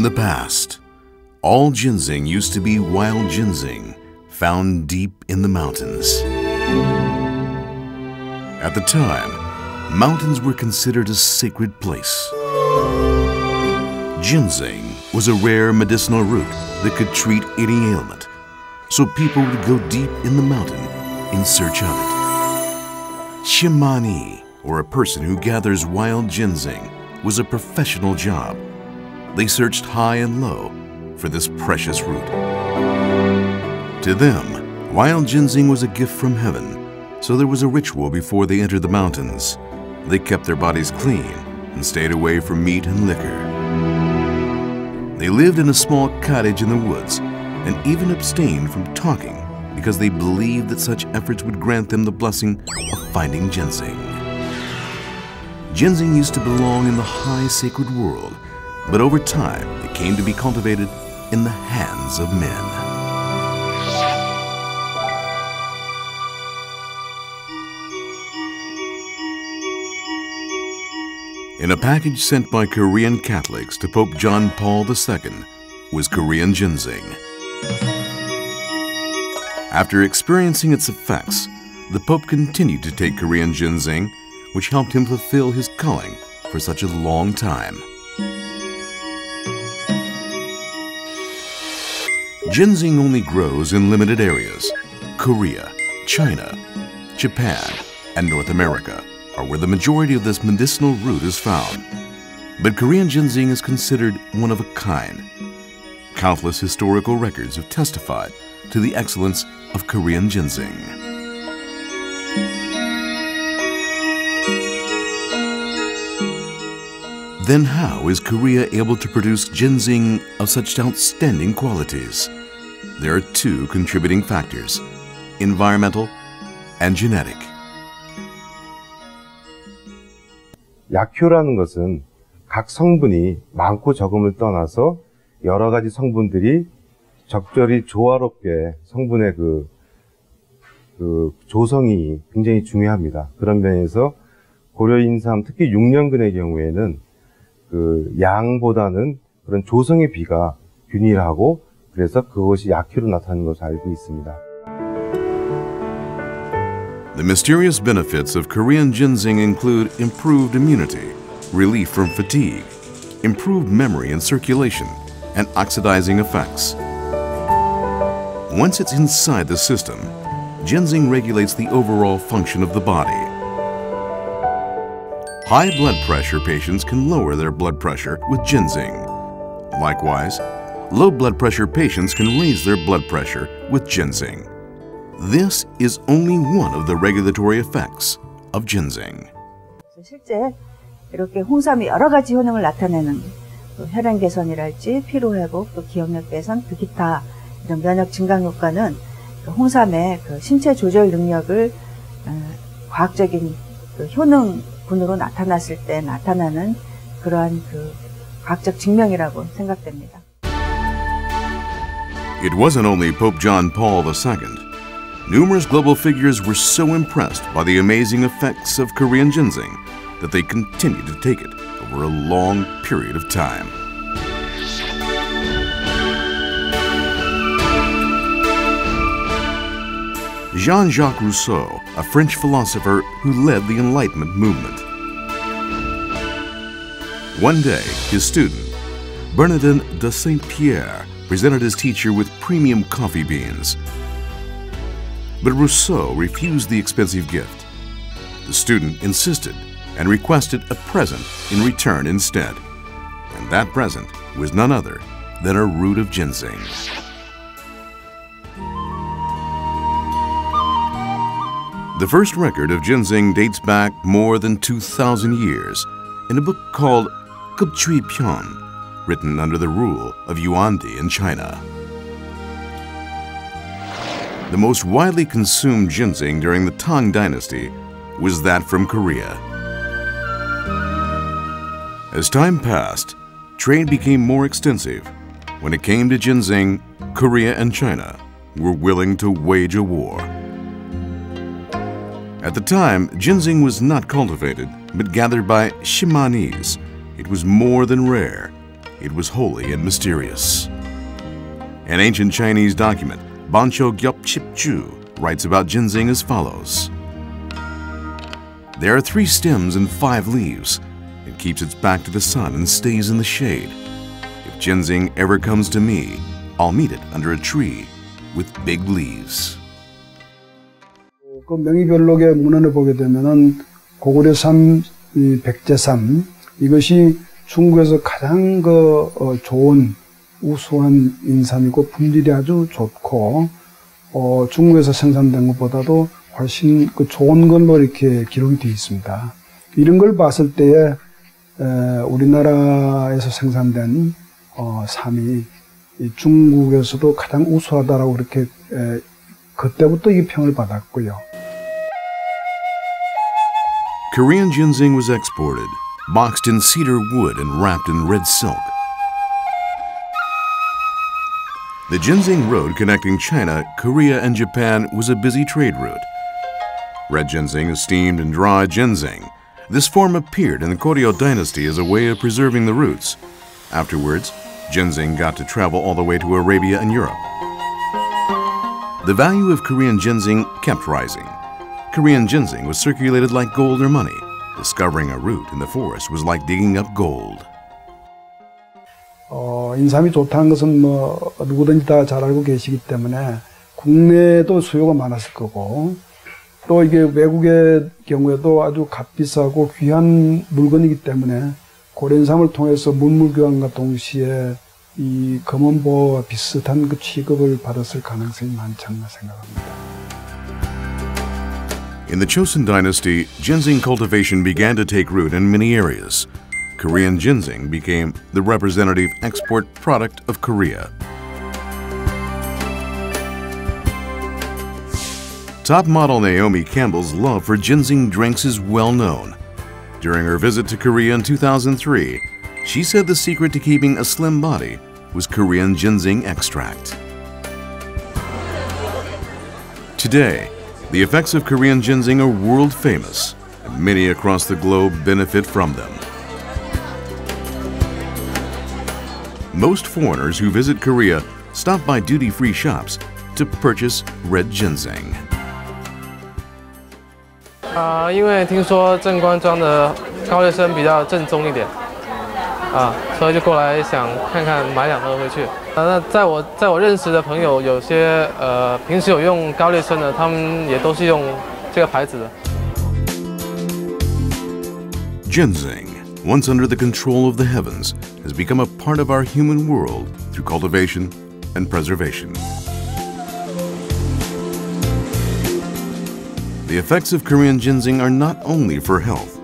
In the past, all ginseng used to be wild ginseng found deep in the mountains. At the time, mountains were considered a sacred place. Ginseng was a rare medicinal root that could treat any ailment, so people would go deep in the mountain in search of it. Shamani, or a person who gathers wild ginseng, was a professional job. They searched high and low for this precious root. To them, wild ginseng was a gift from heaven, so there was a ritual before they entered the mountains. They kept their bodies clean and stayed away from meat and liquor. They lived in a small cottage in the woods and even abstained from talking because they believed that such efforts would grant them the blessing of finding ginseng. Ginseng used to belong in the high sacred world, but over time it came to be cultivated in the hands of men. In a package sent by Korean Catholics to Pope John Paul II was Korean ginseng. After experiencing its effects, the Pope continued to take Korean ginseng, which helped him fulfill his calling for such a long time. Ginseng only grows in limited areas. Korea, China, Japan, and North America are where the majority of this medicinal root is found. But Korean ginseng is considered one of a kind. Countless historical records have testified to the excellence of Korean ginseng. Then how is Korea able to produce ginseng of such outstanding qualities? There are two contributing factors: environmental and genetic. 약효라는 것은 각 성분이 많고 적음을 떠나서 여러 가지 성분들이 적절히 조화롭게 성분의 그 조성이 굉장히 중요합니다. 그런 면에서 고려인삼, 특히 6년근의 경우에는 그 양보다는 그런 조성의 비가 균일하고 그래서 그것이 약효로 나타나는 것을 알고 있습니다. The mysterious benefits of Korean ginseng include improved immunity, relief from fatigue, improved memory and circulation, and oxidizing effects. Once it's inside the system, ginseng regulates the overall function of the body. High blood pressure patients can lower their blood pressure with ginseng. Likewise, low blood pressure patients can raise their blood pressure with ginseng. This is only one of the regulatory effects of ginseng. 실제 이렇게 홍삼이 여러 가지 효능을 나타내는 혈행 개선이랄지 피로 회복, 또 기억력 개선, 또 기타 이런 면역 증강 효과는 홍삼의 신체 조절 능력을 과학적인 효능군으로 나타났을 때 나타나는 그러한 과학적 증명이라고 생각됩니다. It wasn't only Pope John Paul II. Numerous global figures were so impressed by the amazing effects of Korean ginseng that they continued to take it over a long period of time. Jean-Jacques Rousseau, a French philosopher who led the Enlightenment movement. One day, his student, Bernardin de Saint-Pierre, presented his teacher with premium coffee beans. But Rousseau refused the expensive gift. The student insisted and requested a present in return instead. And that present was none other than a root of ginseng. The first record of ginseng dates back more than 2,000 years in a book called Ep99, written under the rule of Yuandi in China. The most widely consumed ginseng during the Tang Dynasty was that from Korea. As time passed, trade became more extensive. When it came to ginseng, Korea and China were willing to wage a war. At the time, ginseng was not cultivated, but gathered by Shimanis. It was more than rare. it was holy and mysterious. An ancient Chinese document, Banqiu Gyop Chip Ju, writes about ginseng as follows. There are 3 stems and 5 leaves. It keeps its back to the sun and stays in the shade. If ginseng ever comes to me, I'll meet it under a tree with big leaves. 그 명의별록의 문헌을 보게 되면은 고구려삼, 백제삼 이것이 중국에서 가장 좋은 우수한 인삼이고 품질이 아주 좋고 중국에서 생산된 것보다도 훨씬 좋은 걸로 이렇게 기록이 되어 있습니다. 이런 걸 봤을 때에 우리나라에서 생산된 삼이 중국에서도 가장 우수하다라고 이렇게 그때부터 이 평을 받았고요. Korean ginseng was exported, boxed in cedar wood and wrapped in red silk. The ginseng road connecting China, Korea, and Japan was a busy trade route. Red ginseng is steamed and dried ginseng. This form appeared in the Goryeo dynasty as a way of preserving the roots. Afterwards, ginseng got to travel all the way to Arabia and Europe. The value of Korean ginseng kept rising. Korean ginseng was circulated like gold or money. Discovering a root in the forest was like digging up gold. 인삼이 좋다는 것은 누구든지 다 잘 알고 계시기 때문에 국내에도 수요가 많았을 거고 또 이게 외국의 경우에도 아주 값비싸고 귀한 물건이기 때문에 고려인삼을 통해서 문물교환과 동시에 이 검은보와 비슷한 그 취급을 받았을 가능성이 많지 않나 생각합니다. In the Chosun dynasty, ginseng cultivation began to take root in many areas. Korean ginseng became the representative export product of Korea. Top model Naomi Campbell's love for ginseng drinks is well known. During her visit to Korea in 2003, she said the secret to keeping a slim body was Korean ginseng extract. Today, the effects of Korean ginseng are world famous, and many across the globe benefit from them. Most foreigners who visit Korea stop by duty-free shops to purchase red ginseng. 因为听说正官庄的高丽参比较正宗一点，所以就过来想看看买2盒回去。那在我认识的朋友，有些平时有用高丽参的，他们也都是用这个牌子的。Ginseng, once under the control of the heavens, has become a part of our human world through cultivation and preservation. The effects of Korean ginseng are not only for health.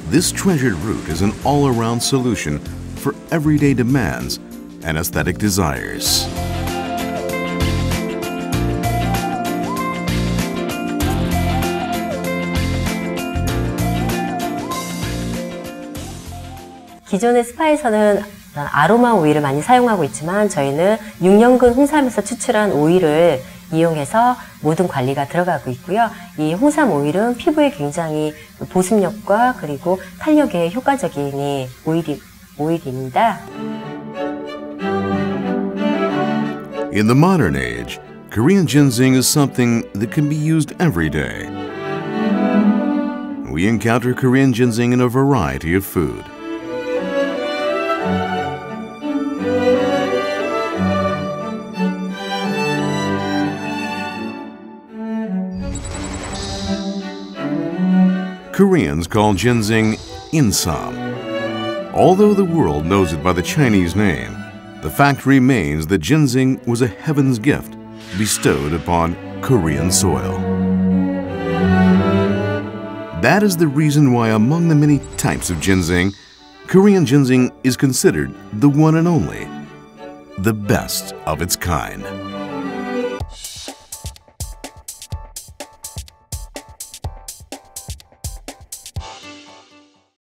This treasured root is an all-around solution for everyday demands and aesthetic desires. 기존의 스파에서는 아로마 오일을 많이 사용하고 있지만 저희는 6년근 홍삼에서 추출한 오일을 이용해서 모든 관리가 들어가고 있고요. 이 홍삼 오일은 피부에 굉장히 보습력과 그리고 탄력에 효과적인 오일입니다. In the modern age, Korean ginseng is something that can be used every day. We encounter Korean ginseng in a variety of food. Koreans call ginseng insam. Although the world knows it by the Chinese name, the fact remains that ginseng was a heaven's gift bestowed upon Korean soil. That is the reason why among the many types of ginseng, Korean ginseng is considered the one and only, the best of its kind.